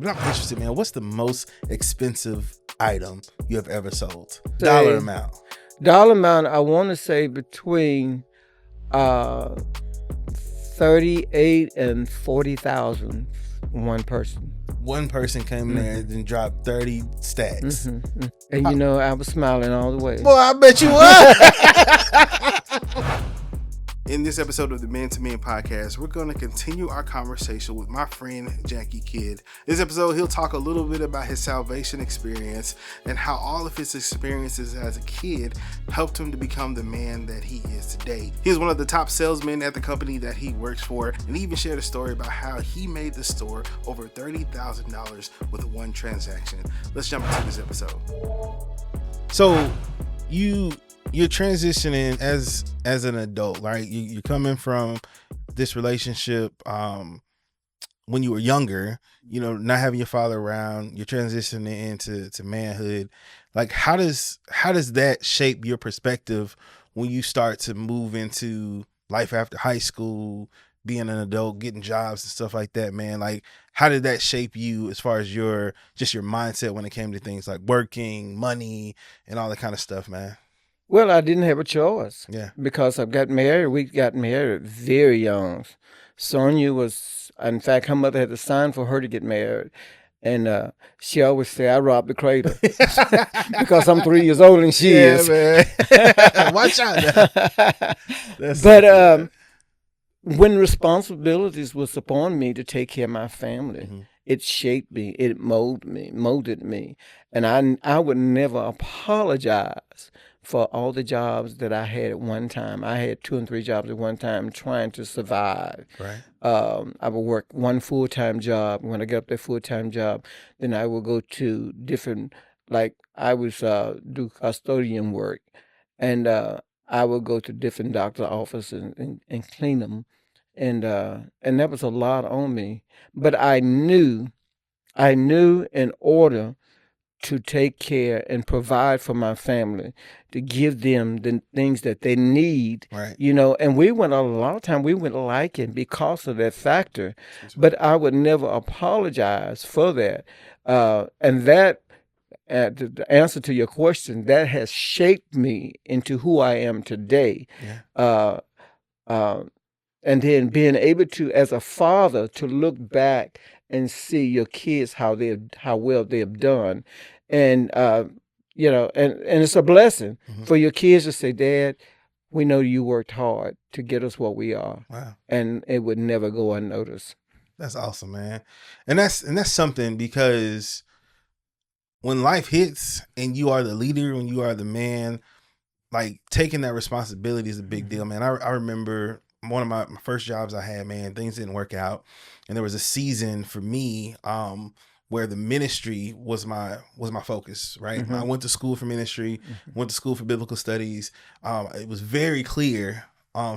But I'm interested, man. What's the most expensive item you have ever sold? Say, Dollar amount. Dollar amount, I want to say between 38 and 40,000 one person. One person came in there and dropped 30 stacks. And you know, I was smiling all the way. Boy, I bet you was. In this episode of the Men to Men podcast, we're going to continue our conversation with my friend Jackie Kidd. This episode, he'll talk a little bit about his salvation experience and how all of his experiences as a kid helped him to become the man that he is today. He's one of the top salesmen at the company that he works for, and he even shared a story about how he made the store over $30,000 with one transaction. Let's jump into this episode. So, you're transitioning as an adult, right? You're coming from this relationship when you were younger, you know, not having your father around. You're transitioning into manhood. Like, how does that shape your perspective when you start to move into life after high school, being an adult, getting jobs and stuff like that, man? Like, how did that shape you as far as your mindset when it came to things like working, money, and all that kind of stuff, man? Well, I didn't have a choice. Yeah. Because I got married. We got married very young. Sonia was, in fact, her mother had to sign for her to get married. And she always say, I robbed the cradle. Because I'm 3 years older than she is. Man. Watch out now. But when responsibilities was upon me to take care of my family, it shaped me, it molded me. And I would never apologize for all the jobs that I had at one time. I had 2 and 3 jobs at one time trying to survive. Right. I would work one full-time job. When I got up that full-time job, then I would go to different, like I was do custodian work. And I would go to different doctor offices and clean them. And that was a lot on me. But I knew in order to take care and provide for my family, to give them the things that they need, Right. you know, and we went a lot of time, we went lacking because of that factor, but I would never apologize for that. And that, the answer to your question, that has shaped me into who I am today. Yeah. And then being able to, as a father, to look back and see your kids, how well they have done. And, you know, and it's a blessing for your kids to say, Dad, we know you worked hard to get us what we are. Wow. And it would never go unnoticed. That's awesome, man. And that's something, because when life hits and you are the leader, when you are the man, like, taking that responsibility is a big deal, man. I remember one of my first jobs I had, man, things didn't work out. And there was a season for me where the ministry was my focus, right? I went to school for ministry, went to school for biblical studies. It was very clear.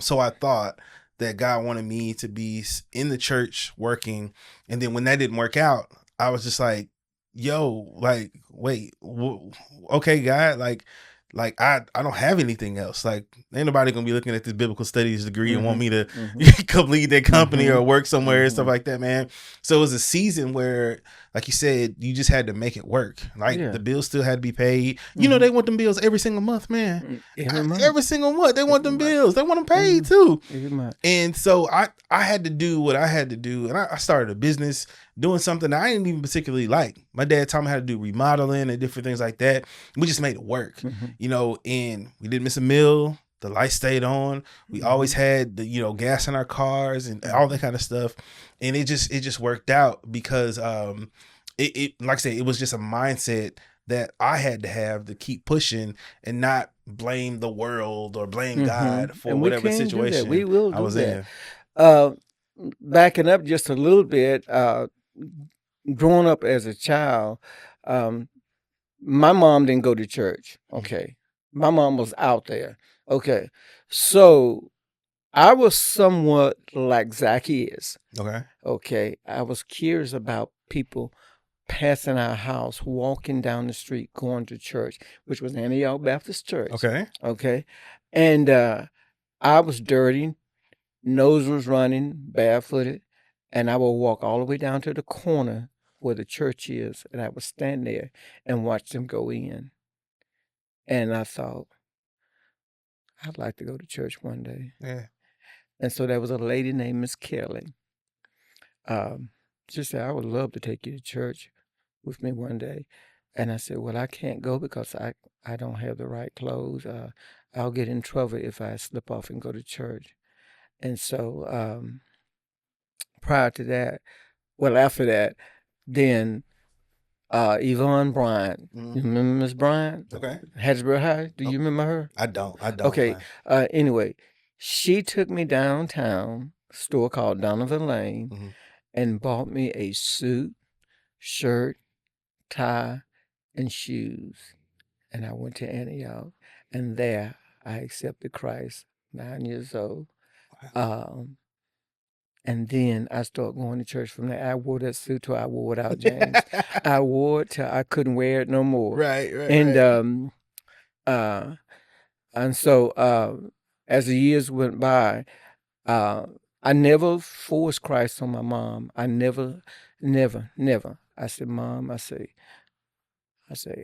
So I thought that God wanted me to be in the church working. And then when that didn't work out, I was just like, yo, like, wait, okay, God, like I don't have anything else. Like, ain't nobody gonna be looking at this biblical studies degree and want me to come lead their company or work somewhere and stuff like that, man. So it was a season where, like you said, you just had to make it work. Like, the bills still had to be paid. You know, they want them bills every single month, man. Every single month, they want them bills. They want them paid too. And so I had to do what I had to do, and I started a business doing something that I didn't even particularly like. My dad taught me how to do remodeling and different things like that. We just made it work, you know, and we didn't miss a meal. The lights stayed on. We always had the, you know, gas in our cars and all that kind of stuff. And it just worked out because it like I said, it was just a mindset that I had to have to keep pushing and not blame the world or blame God for whatever situation we will do I was that. in. Backing up just a little bit, growing up as a child, my mom didn't go to church. Okay. My mom was out there. Okay. So I was somewhat like Zacchaeus. Okay. Okay. I was curious about people passing our house, walking down the street, going to church, which was Antioch Baptist Church. Okay. Okay. And I was dirty, nose was running, barefooted, and I would walk all the way down to the corner where the church is, and I would stand there and watch them go in. And I thought, I'd like to go to church one day. Yeah. And so there was a lady named Miss Kelly. She said, I would love to take you to church with me one day. And I said, well, I can't go because I don't have the right clothes. I'll get in trouble if I slip off and go to church. And so prior to that, well, after that, then Yvonne Bryant. You remember Miss Bryant? Okay. Hattiesburg High. Do you remember her? I don't. Okay. Anyway, she took me downtown, a store called Donovan Lane, and bought me a suit, shirt, tie, and shoes. And I went to Antioch, and there I accepted Christ, 9 years old. Wow. And then I started going to church from there. I wore that suit till I wore it out, James. I wore it till I couldn't wear it no more. Right. And so as the years went by, I never forced Christ on my mom. I never. I said, Mom, I say,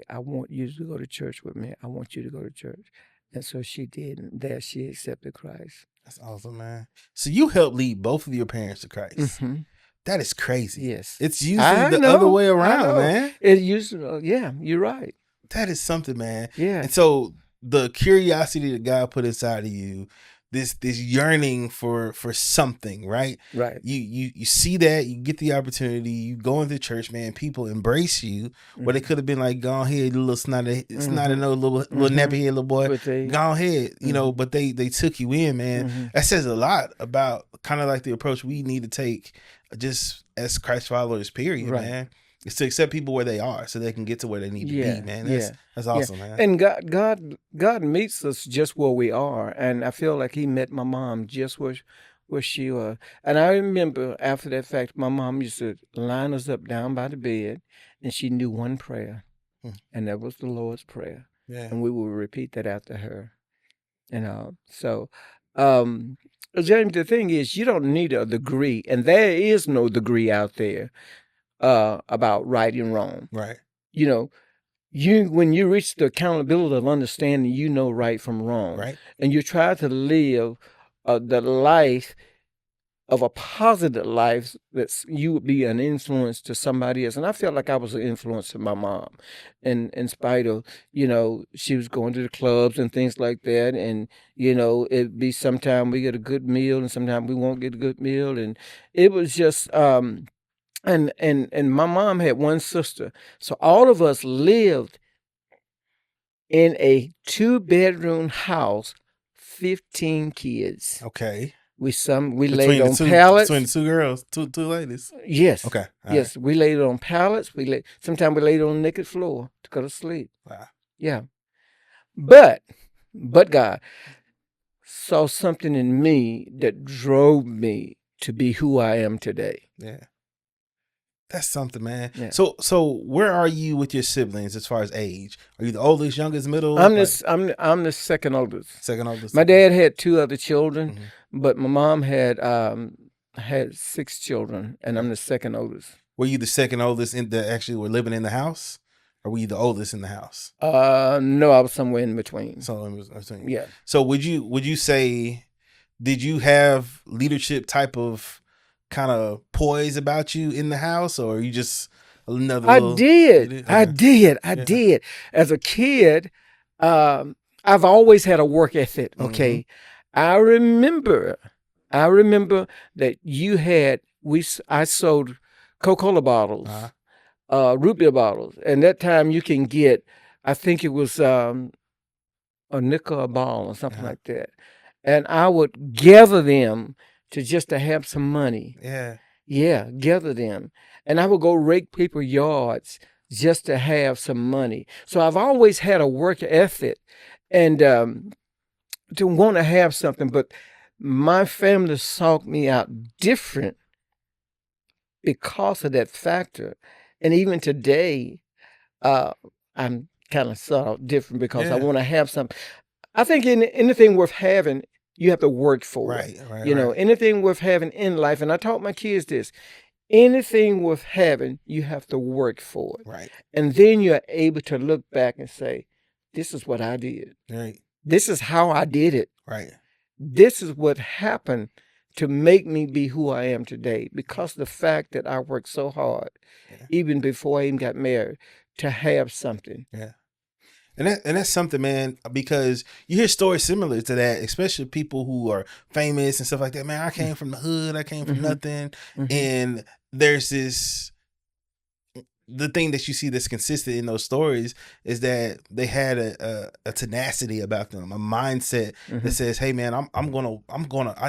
I want you to go to church with me. I want you to go to church. And so she did, and there she accepted Christ. That's awesome, man. So you helped lead both of your parents to Christ. Mm-hmm. That is crazy. Yes. It's usually the other way around, man. It usually, yeah, you're right. That is something, man. Yeah. And so the curiosity that God put inside of you, this yearning for something, right? Right. You see that, you get the opportunity, you go into church, man, people embrace you. Where they could have been like, go ahead, you little snotty nose, little nappy head little boy. Go ahead, you know, but they took you in, man. That says a lot about kind of like the approach we need to take just as Christ followers, period, man. It's to accept people where they are so they can get to where they need to be, man. That's awesome, man. And God meets us just where we are. And I feel like he met my mom just where she was. And I remember after that fact, my mom used to line us up down by the bed, and she knew one prayer, and that was the Lord's Prayer. Yeah. And we would repeat that after her. So James, the thing is, you don't need a degree, and there is no degree out there about right and wrong. Right. You know, when you reach the accountability of understanding, you know right from wrong. Right. And you try to live the life of a positive life that you would be an influence to somebody else. And I felt like I was an influence to my mom. And in spite of, she was going to the clubs and things like that. And, it'd be sometime we get a good meal and sometimes we won't get a good meal. And it was just... And my mom had one sister. So all of us lived in a 2-bedroom house, 15 kids. Okay. We laid on pallets. Between the two girls, two ladies. Yes. Okay. Yes. Right. We laid on pallets. Sometimes we laid on the naked floor to go to sleep. Wow. Yeah. But God saw something in me that drove me to be who I am today. Yeah. That's something, man. Yeah. So where are you with your siblings as far as age? Are you the oldest, youngest, middle? I'm the second oldest. Second oldest. My dad had 2 other children, but my mom had 6 children, and I'm the second oldest. Were you the second oldest actually were living in the house, or were you the oldest in the house? No, I was somewhere in between. So in between. Yeah. So would you say, did you have leadership type of kind of poise about you in the house, or are you just another? I did. As a kid, I've always had a work ethic. Okay, I remember that you had I sold Coca-Cola bottles, root beer bottles, and that time you can get, I think it was a nickel a ball or something like that, and I would gather them to have some money. Yeah, gather them. And I would go rake people's yards just to have some money. So I've always had a work ethic and to want to have something. But my family sought me out different because of that factor. And even today, I'm kind of sought out different because I want to have something. I think anything worth having, you have to work for it. Right. Anything worth having in life. And I taught my kids this. anything worth having, you have to work for it. Right. And then you're able to look back and say, this is what I did. Right. This is how I did it. Right. This is what happened to make me be who I am today, because of the fact that I worked so hard, even before I even got married, to have something. Yeah. And that's something, man, because you hear stories similar to that, especially people who are famous and stuff like that. Man, I came from the hood. I came from nothing. And there's the thing that you see that's consistent in those stories is that they had a tenacity about them, a mindset that says, hey man, I'm gonna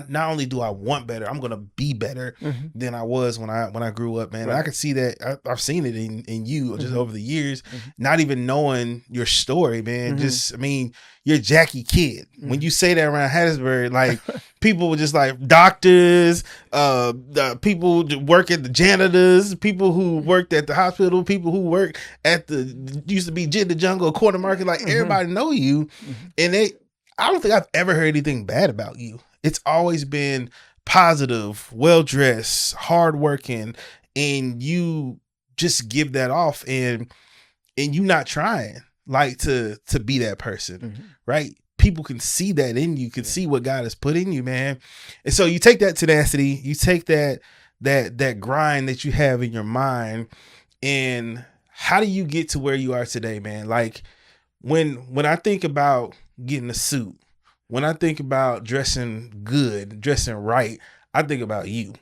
not only do I want better, I'm gonna be better than I was when I grew up, man. Right. I can see that. I've seen it in you just over the years, not even knowing your story, man. Just, I mean, you're Jackie Kid. When you say that around Hattiesburg, like people were just like doctors, the people that work at the janitors, people who worked at the hospital, people who work at the used to be Jit the Jungle, Corner Market, like everybody know you. And I don't think I've ever heard anything bad about you. It's always been positive, well-dressed, hardworking, and you just give that off, and you not trying like to be that person, right? People can see that in you, can see what God has put in you, man. And so you take that tenacity, you take that grind that you have in your mind, and how do you get to where you are today, man? Like when I think about getting a suit, when I think about dressing good, dressing right, I think about you.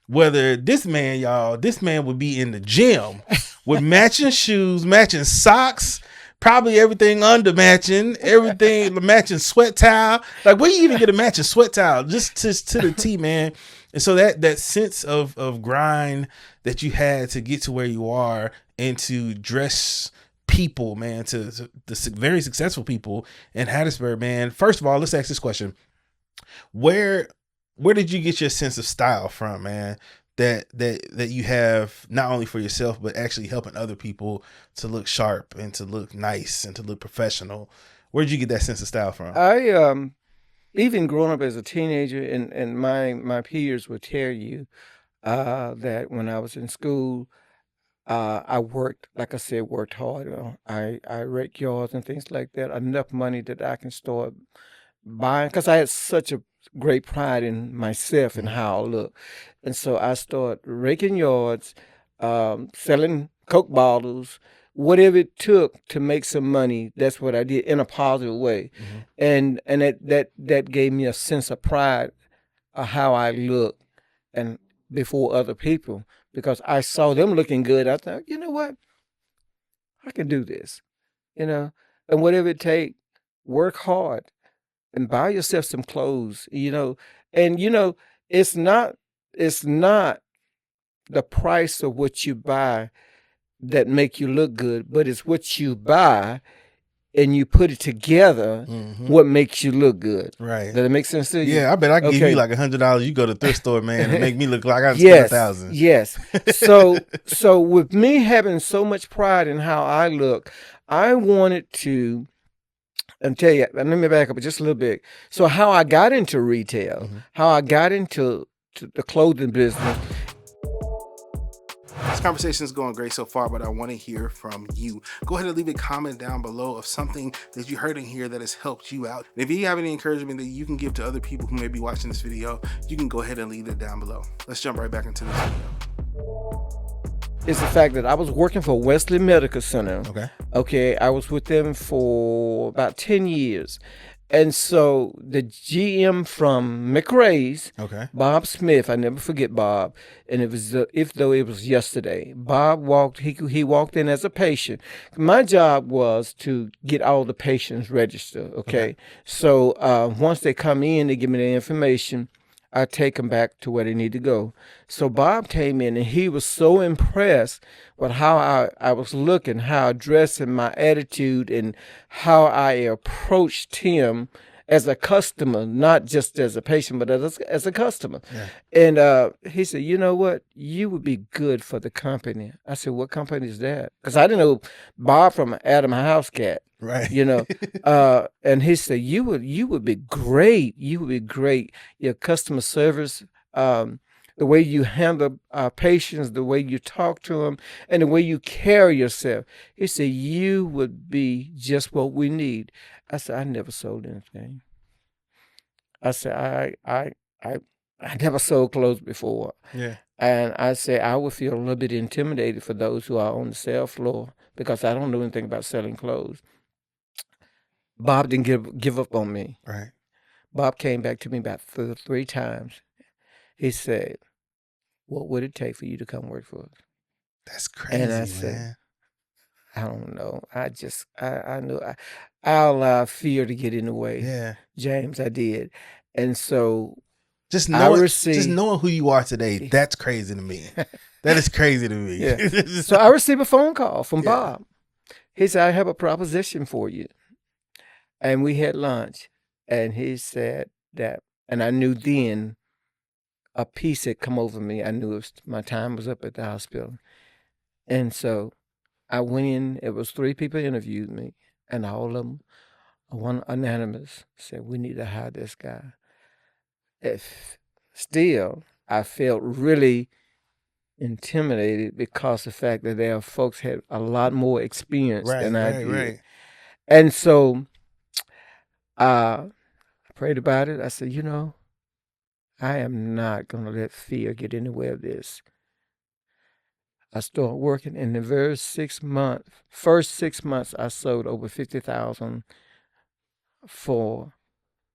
Whether this man would be in the gym with matching shoes, matching socks, probably everything under matching, everything matching sweat towel. Like, where you even get a matching sweat towel? Just to the T, man. And so that sense of grind that you had to get to where you are and to dress people, man, to the very successful people in Hattiesburg, man. First of all, let's ask this question: Where did you get your sense of style from, man? That you have not only for yourself, but actually helping other people to look sharp and to look nice and to look professional. Where did you get that sense of style from? I even growing up as a teenager, and my peers would tell you that when I was in school, I worked, like I said, worked hard. I raked yards and things like that. Enough money that I can start buying, because I had such a great pride in myself and how I look. And so I started raking yards, selling Coke bottles, whatever it took to make some money. That's what I did in a positive way. And that gave me a sense of pride of how I look and before other people, because I saw them looking good. I thought, you know what? I can do this, and whatever it takes, work hard and buy yourself some clothes, and it's not the price of what you buy that make you look good, but it's what you buy and you put it together, what makes you look good. Right. Does it make sense to you? Yeah, I bet I can give you like $100. You go to the thrift store, man, and make me look like I spent $1,000. Yes. So with me having so much pride in how I look, I wanted to, and tell you, let me back up just a little bit. So how I got into retail, how I got into the clothing business. This conversation is going great so far, but I want to hear from you. Go ahead and leave a comment down below of something that you heard in here that has helped you out. And if you have any encouragement that you can give to other people who may be watching this video, you can go ahead and leave it down below. Let's jump right back into this video. It's the fact that I was working for Wesley Medical Center. Okay. I was with them for about 10 years. And so the GM from McRae's, Bob Smith, I never forget Bob, and it was if though it was yesterday. Bob he walked in as a patient. My job was to get all the patients registered. Okay. So once they come in, they give me the information. I take them back to where they need to go. So Bob came in and he was so impressed with how I was looking, how I dressed, and my attitude, and how I approached him as a customer, not just as a patient, but as a customer. And he said, you know what? You would be good for the company. I said, what company is that? Because I didn't know Bob from Adam House Cat. Right. And he said, you would be great. You would be great. Your customer service the way you handle patients, the way you talk to them, and the way you carry yourself. He said, you would be just what we need. I said, I never sold anything. I said, I never sold clothes before. Yeah. And I said, I would feel a little bit intimidated for those who are on the sales floor because I don't know anything about selling clothes. Bob didn't give up on me. Right. Bob came back to me about 3 times. He said, what would it take for you to come work for us? That's crazy, and I man. Said, I don't know. I knew I allowed fear to get in the way. Yeah. James, I did. And so just knowing who you are today, that's crazy to me. That is crazy to me. Yeah. So I received a phone call from Bob. He said, I have a proposition for you. And we had lunch. And he said that, and I knew then a peace had come over me. I knew my time was up at the hospital. And so I went in. It was 3 people interviewed me. And all of them, one anonymous, said, we need to hire this guy. Still, I felt really intimidated because of the fact that there are folks had a lot more experience than I did. Right. And so I prayed about it. I said, I am not going to let fear get in the way of this. I started working in the first 6 months, I sold over $50,000 for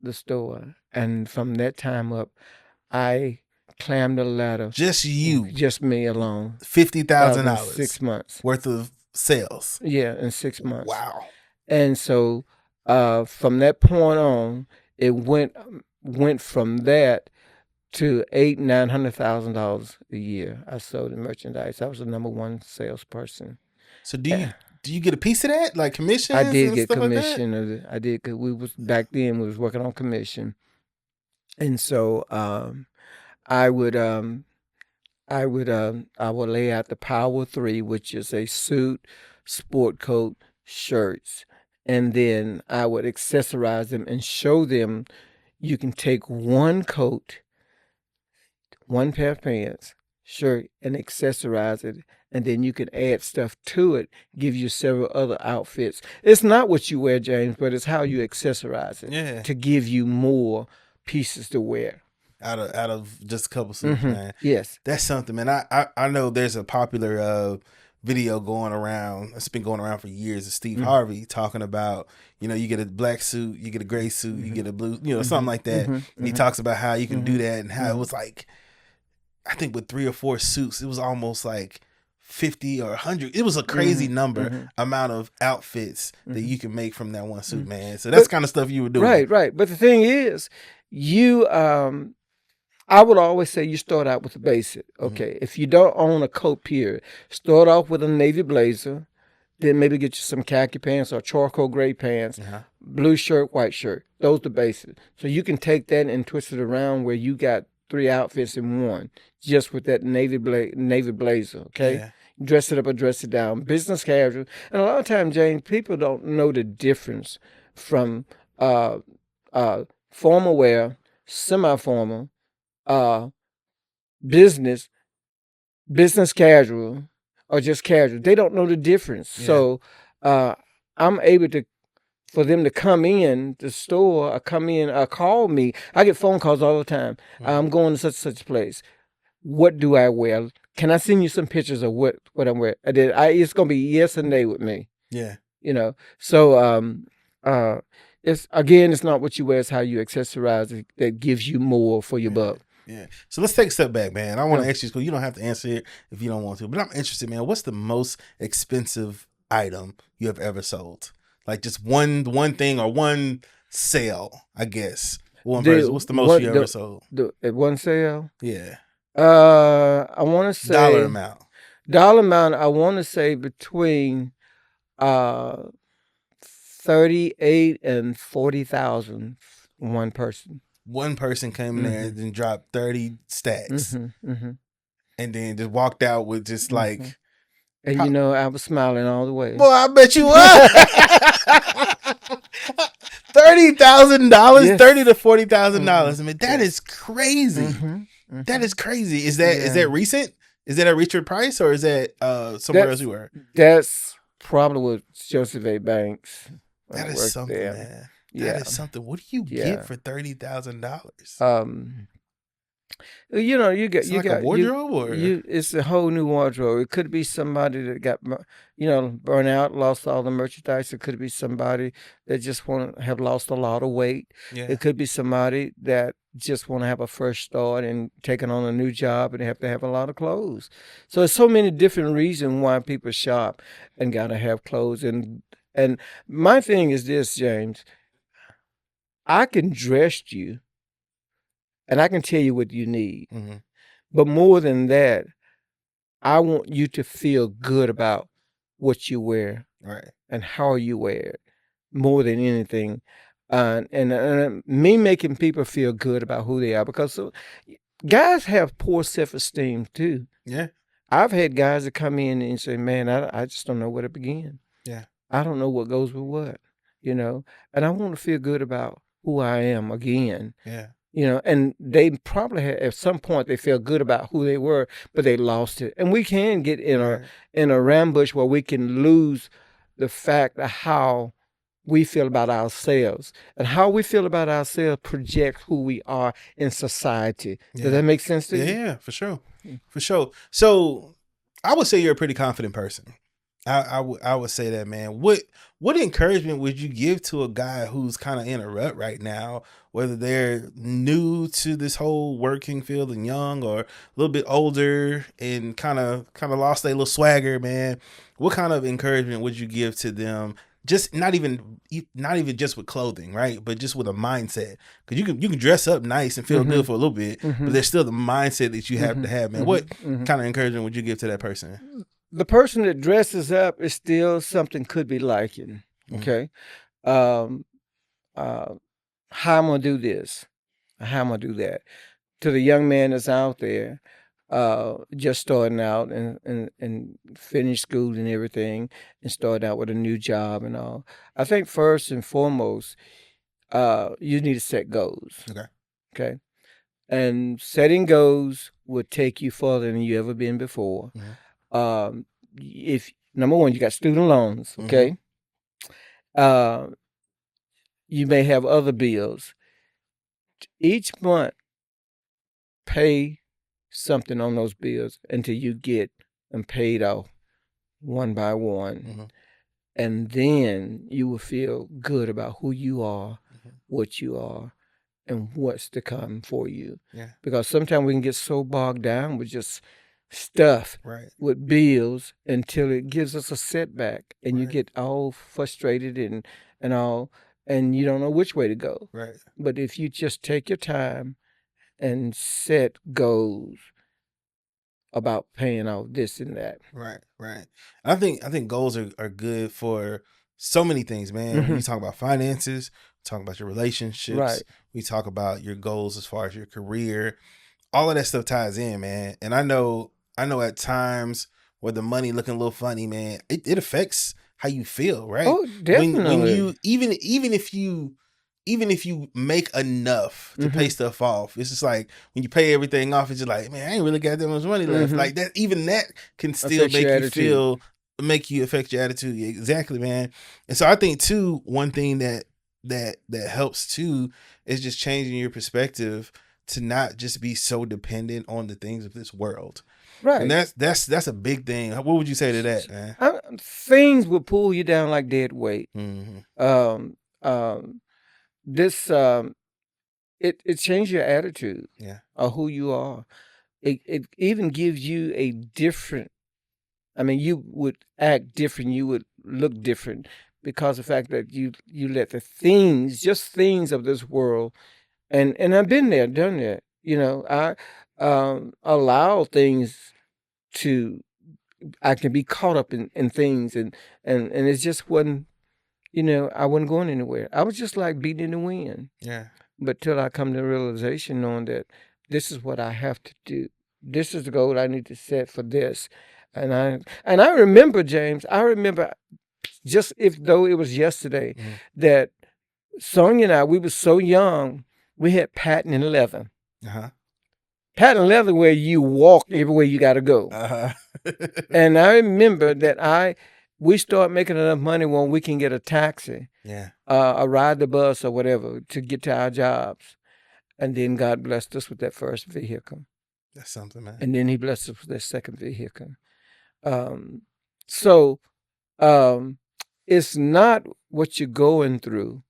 the store. And from that time up, I climbed the ladder. Just you? Just me alone. $50,000 6 months worth of sales. Yeah, in 6 months. Wow. And so from that point on, it went from that to $800,000-$900,000 a year. I sold in merchandise. I was the number 1 salesperson. So do you get a piece of that, like commission? I did get commission. Like I did, because back then we was working on commission. And so I would lay out the Power 3, which is a suit, sport coat, shirts, and then I would accessorize them and show them you can take one coat, one pair of pants, shirt, and accessorize it, and then you can add stuff to it, give you several other outfits. It's not what you wear, James, but it's how you accessorize it to give you more pieces to wear. Out of just a couple suits, man. Yes. That's something, man. I know there's a popular video going around. It's been going around for years of Steve Harvey talking about, you get a black suit, you get a gray suit, you get a blue, something like that. And he talks about how you can do that and how it was like, I think with 3 or 4 suits, it was almost like 50 or 100. It was a crazy amount of outfits that you can make from that one suit, man. So that's kind of stuff you were doing. Right. But the thing is, I would always say you start out with the basic. Okay. If you don't own a coat, period, start off with a navy blazer, then maybe get you some khaki pants or charcoal gray pants, blue shirt, white shirt. Those are the basics. So you can take that and twist it around where you got 3 outfits in one, just with that navy blazer, okay? Yeah. Dress it up or dress it down. Business casual. And a lot of times, James, people don't know the difference from formal wear, semi-formal, business casual, or just casual. They don't know the difference. Yeah. So I'm able for them to come in the store or come in or call me. I get phone calls all the time. I'm going to such a place. What do I wear? Can I send you some pictures of what I'm wearing? It's going to be yes and nay with me. Yeah. So it's not what you wear, it's how you accessorize it that gives you more for your buck. Yeah. So let's take a step back, man. I want to ask you, you don't have to answer it if you don't want to, but I'm interested, man. What's the most expensive item you have ever sold? Like just one thing or one sale, I guess. What's the most you ever sold? At one sale? Yeah. I want to say dollar amount. I want to say between 38 and 40,000. One person. One person came in there and then dropped 30 stacks, and then just walked out with just like. And I was smiling all the way. Boy, I bet you were. $30,000, $30,000 to $40,000. I mean, that is crazy. That is crazy. Is that recent? Is that at Richard Price or is that somewhere else you were? That's probably with Joseph A. Banks. That is something, man. That is something. What do you get for $30,000? You know, you got a wardrobe, or it's a whole new wardrobe. It could be somebody that got, burnt out, lost all the merchandise. It could be somebody that just have lost a lot of weight. Yeah. It could be somebody that just want to have a fresh start and taking on a new job and have to have a lot of clothes. So there's so many different reasons why people shop and gotta have clothes. And my thing is this, James. I can dress you. And I can tell you what you need. Mm-hmm. But more than that, I want you to feel good about what you wear. Right. And how you wear it. More than anything. And me making people feel good about who they are. Because guys have poor self-esteem too. Yeah. I've had guys that come in and say, man, I just don't know where to begin. Yeah. I don't know what goes with what. And I want to feel good about who I am again. Yeah. And they probably had, at some point they felt good about who they were, but they lost it. And we can get in a rambush where we can lose the fact of how we feel about ourselves. And how we feel about ourselves projects who we are in society. Yeah. Does that make sense to you? Yeah, for sure. For sure. So I would say you're a pretty confident person. I would say that, man. What encouragement would you give to a guy who's kind of in a rut right now, whether they're new to this whole working field and young, or a little bit older and kind of lost their little swagger, man? What kind of encouragement would you give to them? Just not even just with clothing, right? But just with a mindset, because you can dress up nice and feel good for a little bit, but there's still the mindset that you have to have, man. What kind of encouragement would you give to that person? The person that dresses up is still something could be liking. Okay. How I'm gonna do this, how I'm gonna do that. To the young man that's out there, just starting out and finished school and everything, and starting out with a new job and all. I think first and foremost, you need to set goals. Okay. And setting goals would take you further than you ever been before. If number one, you got student loans, okay? You may have other bills. Each month, pay something on those bills until you get them paid off one by one. And then you will feel good about who you are, what you are, and what's to come for you. Yeah. Because sometimes we can get so bogged down with just stuff, with bills, until it gives us a setback, and you get all frustrated and all, and you don't know which way to go. Right. But if you just take your time and set goals about paying off this and that. Right. I think goals are good for so many things, man. When you talk about finances, talk about your relationships, we talk about your goals as far as your career. All of that stuff ties in, man. And I know at times where the money looking a little funny, man, it affects how you feel, right? Oh, definitely. When you even if you make enough to pay stuff off, it's just like when you pay everything off, it's just like, man, I ain't really got that much money left. Like that, even that can still make you affect your attitude. Exactly, man. And so I think too, one thing that helps too is just changing your perspective to not just be so dependent on the things of this world. Right. And that's a big thing. What would you say to that, man? Things will pull you down like dead weight. This it changes your attitude of who you are. It even gives you a different, you would act different, you would look different, because of the fact that you let the things of this world, and I've been there, done that. I allow things to, I can be caught up in things, and it just wasn't, I wasn't going anywhere. I was just like beating in the wind. Yeah. But till I come to the realization, knowing that this is what I have to do. This is the goal I need to set for this. And I remember, James, just if though it was yesterday, that Sonia and I, we were so young, we had patent in leather. patent leather where you walk everywhere you got to go. And I remember that we start making enough money when we can get a taxi, a ride the bus or whatever to get to our jobs. And then God blessed us with that first vehicle. That's something, man. And then he blessed us with that second vehicle. It's not what you're going through.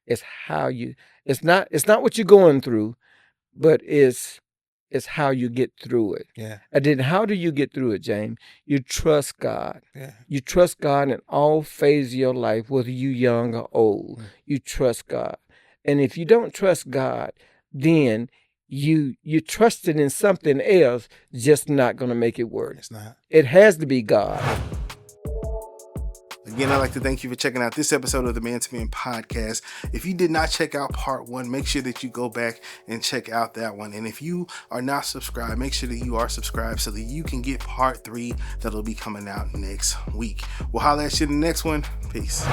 It's how it's not what you're going through, but it's how you get through it. Yeah. And then how do you get through it, James? You trust God. Yeah. You trust God in all phases of your life, whether you're young or old. You trust God. And if you don't trust God, then you trusted in something else, just not going to make it work. It's not. It has to be God. Again, I'd like to thank you for checking out this episode of the Man to Man podcast. If you did not check out part 1, make sure that you go back and check out that one. And if you are not subscribed, make sure that you are subscribed so that you can get part 3 that'll be coming out next week. We'll holler at you in the next one. Peace.